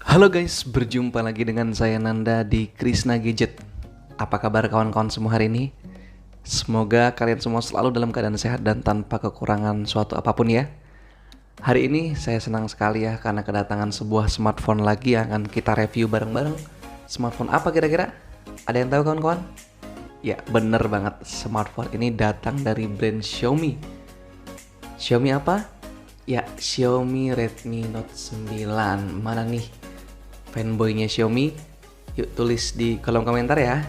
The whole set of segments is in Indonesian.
Halo guys, berjumpa lagi dengan saya Nanda di Krisna Gadget. Apa kabar kawan-kawan semua hari ini? Semoga kalian semua selalu dalam keadaan sehat dan tanpa kekurangan suatu apapun ya. Hari ini saya senang sekali ya karena kedatangan sebuah smartphone lagi yang akan kita review bareng-bareng. Smartphone apa kira-kira? Ada yang tahu kawan-kawan? Ya bener banget, smartphone ini datang dari brand Xiaomi. Xiaomi apa? Ya, Xiaomi Redmi Note 9. Mana nih fanboynya Xiaomi? Yuk tulis di kolom komentar ya.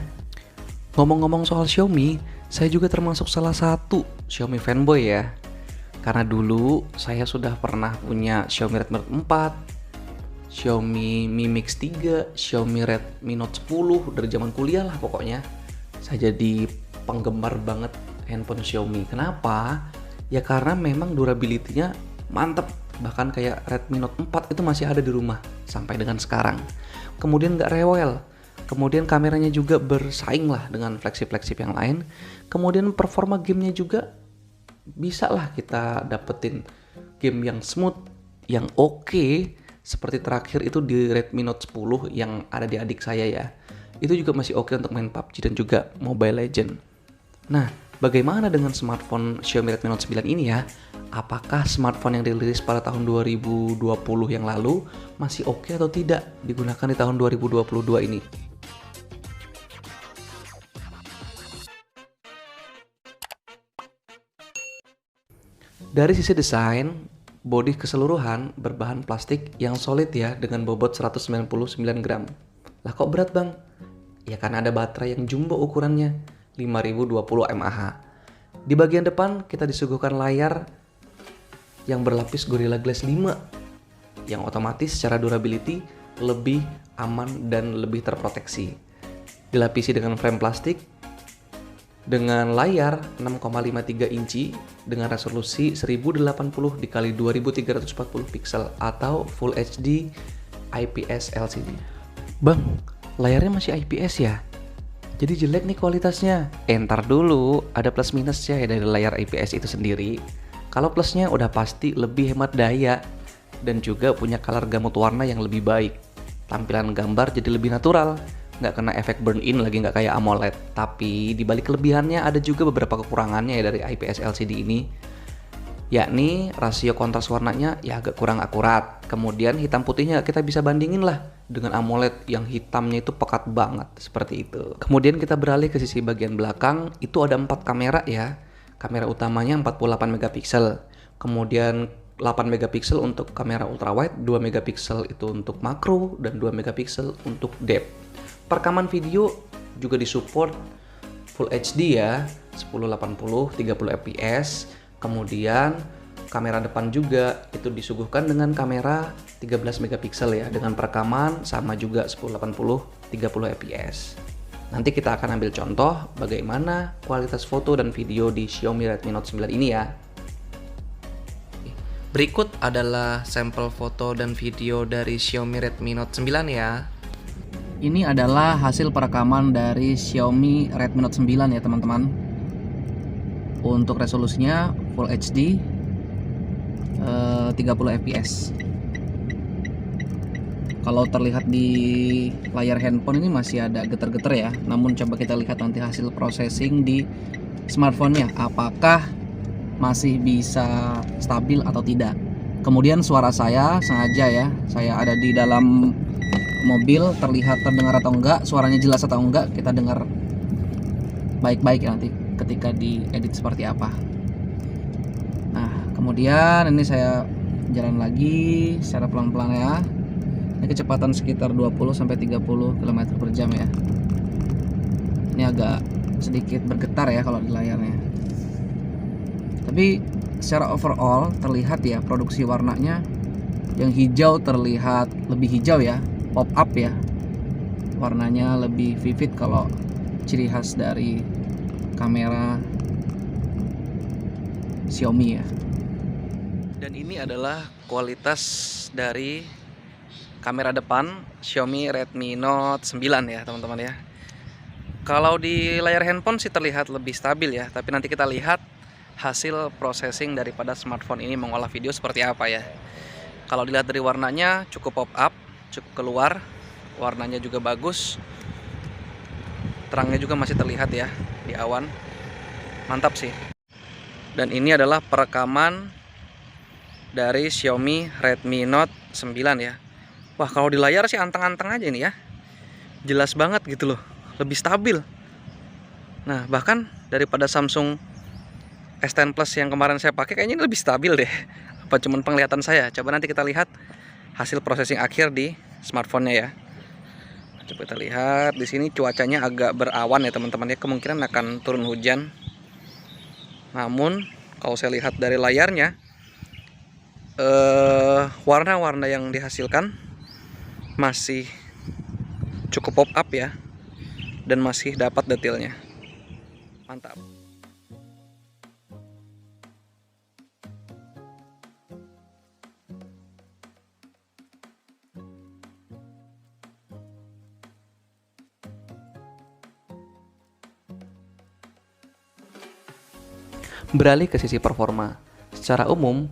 Ngomong-ngomong soal Xiaomi, saya juga termasuk salah satu Xiaomi fanboy ya. Karena dulu saya sudah pernah punya Xiaomi Redmi Note 4, Xiaomi Mi Mix 3, Xiaomi Redmi Note 10 dari zaman kuliah lah pokoknya. Saya jadi penggemar banget handphone Xiaomi. Kenapa? Ya karena memang durability-nya mantep. Bahkan kayak Redmi Note 4 itu masih ada di rumah sampai dengan sekarang. Kemudian nggak rewel. Kemudian kameranya juga bersaing lah dengan flagship-flagship yang lain. Kemudian performa gamenya juga bisa lah kita dapetin game yang smooth, yang oke. Seperti terakhir itu di Redmi Note 10 yang ada di adik saya ya. Itu juga masih oke untuk main PUBG dan juga Mobile Legend. Nah, bagaimana dengan smartphone Xiaomi Redmi Note 9 ini ya? Apakah smartphone yang dirilis pada tahun 2020 yang lalu masih oke atau tidak digunakan di tahun 2022 ini? Dari sisi desain, bodi keseluruhan berbahan plastik yang solid ya dengan bobot 199 gram. Lah kok berat bang? Ya karena ada baterai yang jumbo ukurannya 5020 mAh. Di bagian depan kita disuguhkan layar yang berlapis Gorilla Glass 5 yang otomatis secara durability lebih aman dan lebih terproteksi. Dilapisi dengan frame plastik dengan layar 6,53 inci dengan resolusi 1080 x 2340 pixel atau Full HD IPS LCD. Bang, layarnya masih IPS ya? Jadi jelek nih kualitasnya. Entar dulu, ada plus minusnya ya dari layar IPS itu sendiri. Kalau plusnya udah pasti lebih hemat daya dan juga punya color gamut warna yang lebih baik. Tampilan gambar jadi lebih natural, nggak kena efek burn in lagi, nggak kayak AMOLED. Tapi dibalik kelebihannya ada juga beberapa kekurangannya ya dari IPS LCD ini. Yakni rasio kontras warnanya ya agak kurang akurat. Kemudian hitam putihnya kita bisa bandingin lah dengan AMOLED yang hitamnya itu pekat banget seperti itu. Kemudian kita beralih ke sisi bagian belakang, itu ada 4 kamera ya. Kamera utamanya 48 megapiksel. Kemudian 8 megapiksel untuk kamera ultrawide, 2 megapiksel itu untuk makro dan 2 megapiksel untuk depth. Perekaman video juga disupport Full HD ya, 1080 30 fps. Kemudian kamera depan juga itu disuguhkan dengan kamera 13 megapiksel ya, dengan perekaman sama juga 1080 30 fps. Nanti kita akan ambil contoh bagaimana kualitas foto dan video di Xiaomi Redmi Note 9 ini ya. Berikut adalah sampel foto dan video dari Xiaomi Redmi Note 9 ya. Ini adalah hasil perekaman dari Xiaomi Redmi Note 9 ya teman-teman. Untuk resolusinya Full HD 30 fps. Kalau terlihat di layar handphone ini masih ada getar-getar ya. Namun coba kita lihat nanti hasil processing di smartphone-nya, apakah masih bisa stabil atau tidak. Kemudian suara saya sengaja ya, saya ada di dalam mobil, terlihat terdengar atau enggak, suaranya jelas atau enggak, kita dengar baik-baik ya nanti ketika diedit seperti apa. Nah, kemudian ini saya jalan lagi secara pelan-pelan ya. Ini kecepatan sekitar 20-30 km per jam ya. Ini agak sedikit bergetar ya kalau di layarnya. Tapi secara overall terlihat ya produksi warnanya yang hijau terlihat lebih hijau ya, pop up ya. Warnanya lebih vivid kalau ciri khas dari kamera Xiaomi ya. Dan ini adalah kualitas dari kamera depan Xiaomi Redmi Note 9 ya teman-teman ya. Kalau di layar handphone sih terlihat lebih stabil ya, tapi nanti kita lihat hasil processing daripada smartphone ini mengolah video seperti apa ya. Kalau dilihat dari warnanya cukup pop up, cukup keluar, warnanya juga bagus, terangnya juga masih terlihat ya di awan, mantap sih. Dan ini adalah perekaman dari Xiaomi Redmi Note 9 ya. Wah, kalau di layar sih anteng-anteng aja ini ya, jelas banget gitu loh, lebih stabil. Nah, bahkan daripada Samsung S10 Plus yang kemarin saya pakai, kayaknya ini lebih stabil deh. Apa cuman penglihatan saya? Coba nanti kita lihat hasil processing akhir di smartphone-nya ya. Coba kita lihat di sini cuacanya agak berawan ya teman-teman ya, kemungkinan akan turun hujan. Namun kalau saya lihat dari layarnya, warna-warna yang dihasilkan masih cukup pop up ya, dan masih dapat detailnya. Mantap. Beralih ke sisi performa. Secara umum,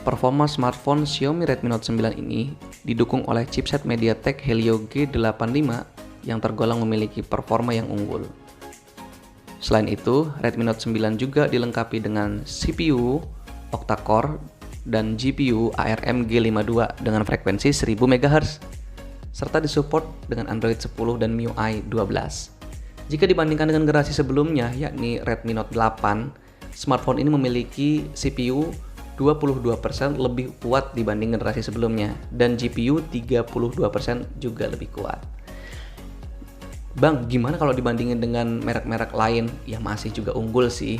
performa smartphone Xiaomi Redmi Note 9 ini didukung oleh chipset MediaTek Helio G85 yang tergolong memiliki performa yang unggul. Selain itu, Redmi Note 9 juga dilengkapi dengan CPU octa-core dan GPU ARM G52 dengan frekuensi 1000 MHz, serta disupport dengan Android 10 dan MIUI 12. Jika dibandingkan dengan generasi sebelumnya, yakni Redmi Note 8, smartphone ini memiliki CPU 22% lebih kuat dibanding generasi sebelumnya, dan GPU 32% juga lebih kuat. Bang, gimana kalau dibandingin dengan merek-merek lain? Ya masih juga unggul sih.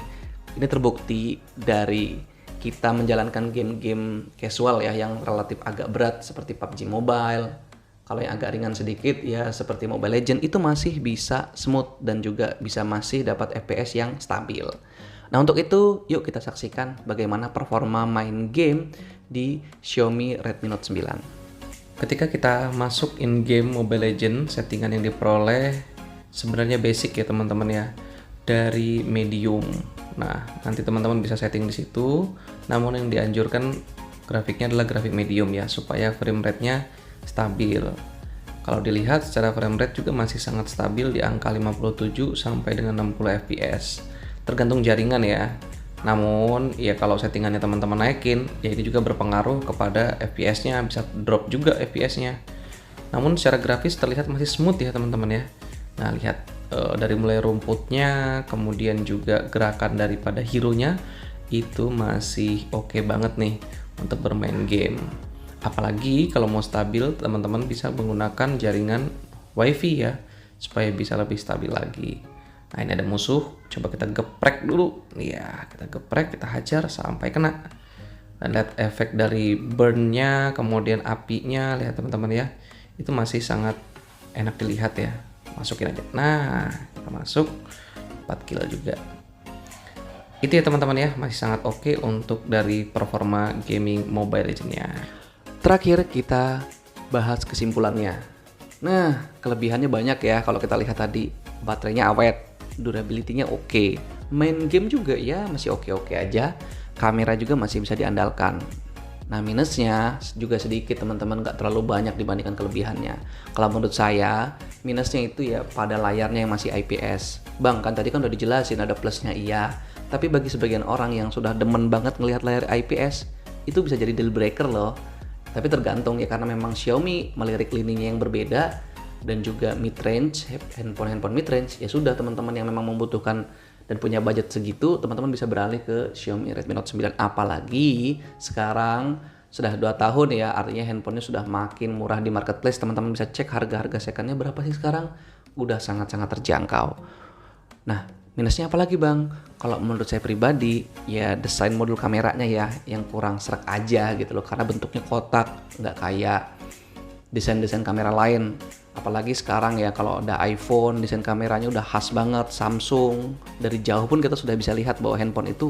Ini terbukti dari kita menjalankan game-game casual ya, yang relatif agak berat seperti PUBG Mobile. Kalau yang agak ringan sedikit ya seperti Mobile Legends, itu masih bisa smooth dan juga bisa masih dapat FPS yang stabil. Nah, untuk itu yuk kita saksikan bagaimana performa main game di Xiaomi Redmi Note 9. Ketika kita masuk in game Mobile Legends, settingan yang diperoleh sebenarnya basic ya teman-teman ya, dari medium. Nah, nanti teman-teman bisa setting di situ. Namun yang dianjurkan grafiknya adalah grafik medium ya, supaya frame rate-nya stabil. Kalau dilihat secara frame rate juga masih sangat stabil di angka 57 sampai dengan 60 fps. Tergantung jaringan ya. Namun ya kalau settingannya teman-teman naikin, ya ini juga berpengaruh kepada FPS-nya, bisa drop juga FPS-nya. Namun secara grafis terlihat masih smooth ya teman-teman ya. Nah, lihat dari mulai rumputnya, kemudian juga gerakan daripada hero-nya itu masih oke banget nih untuk bermain game. Apalagi kalau mau stabil, teman-teman bisa menggunakan jaringan WiFi ya, supaya bisa lebih stabil lagi. Nah, ini ada musuh, coba kita geprek dulu. Ya, kita geprek, kita hajar sampai kena. Dan lihat efek dari burn-nya, kemudian apinya, lihat teman-teman ya. Itu masih sangat enak dilihat ya. Masukin aja. Nah, kita masuk 4 kill juga. Itu ya teman-teman ya, masih sangat oke untuk dari performa gaming Mobile Legends-nya. Terakhir kita bahas kesimpulannya. Nah, kelebihannya banyak ya kalau kita lihat tadi. Baterainya awet, durability-nya oke. Main game juga ya masih oke-oke aja. Kamera juga masih bisa diandalkan. Nah, minusnya juga sedikit teman-teman, nggak terlalu banyak dibandingkan kelebihannya. Kalau menurut saya, minusnya itu ya pada layarnya yang masih IPS. Bang, kan tadi kan udah dijelasin ada plusnya iya. Tapi bagi sebagian orang yang sudah demen banget ngelihat layar IPS, itu bisa jadi deal breaker loh. Tapi tergantung ya, karena memang Xiaomi melirik lininya yang berbeda dan juga mid-range, handphone mid-range, ya sudah teman-teman yang memang membutuhkan dan punya budget segitu, teman-teman bisa beralih ke Xiaomi Redmi Note 9. Apalagi sekarang sudah 2 tahun ya, artinya handphonenya sudah makin murah di marketplace. Teman-teman bisa cek harga-harga secondnya berapa sih sekarang, udah sangat-sangat terjangkau. Nah, minusnya apa lagi bang? Kalau menurut saya pribadi, ya desain modul kameranya ya yang kurang serak aja gitu loh, karena bentuknya kotak, nggak kayak desain-desain kamera lain. Apalagi sekarang ya kalau ada iPhone, desain kameranya udah khas banget. Samsung, dari jauh pun kita sudah bisa lihat bahwa handphone itu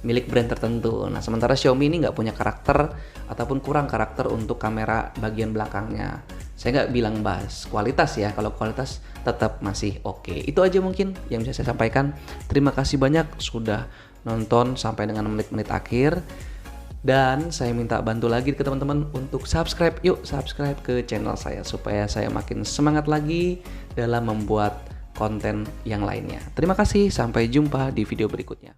milik brand tertentu. Nah, sementara Xiaomi ini nggak punya karakter ataupun kurang karakter untuk kamera bagian belakangnya. Saya nggak bilang bahas kualitas ya, kalau kualitas tetap masih oke. Itu aja mungkin yang bisa saya sampaikan. Terima kasih banyak sudah nonton sampai dengan menit-menit akhir. Dan saya minta bantu lagi ke teman-teman untuk subscribe. Yuk subscribe ke channel saya supaya saya makin semangat lagi dalam membuat konten yang lainnya. Terima kasih, sampai jumpa di video berikutnya.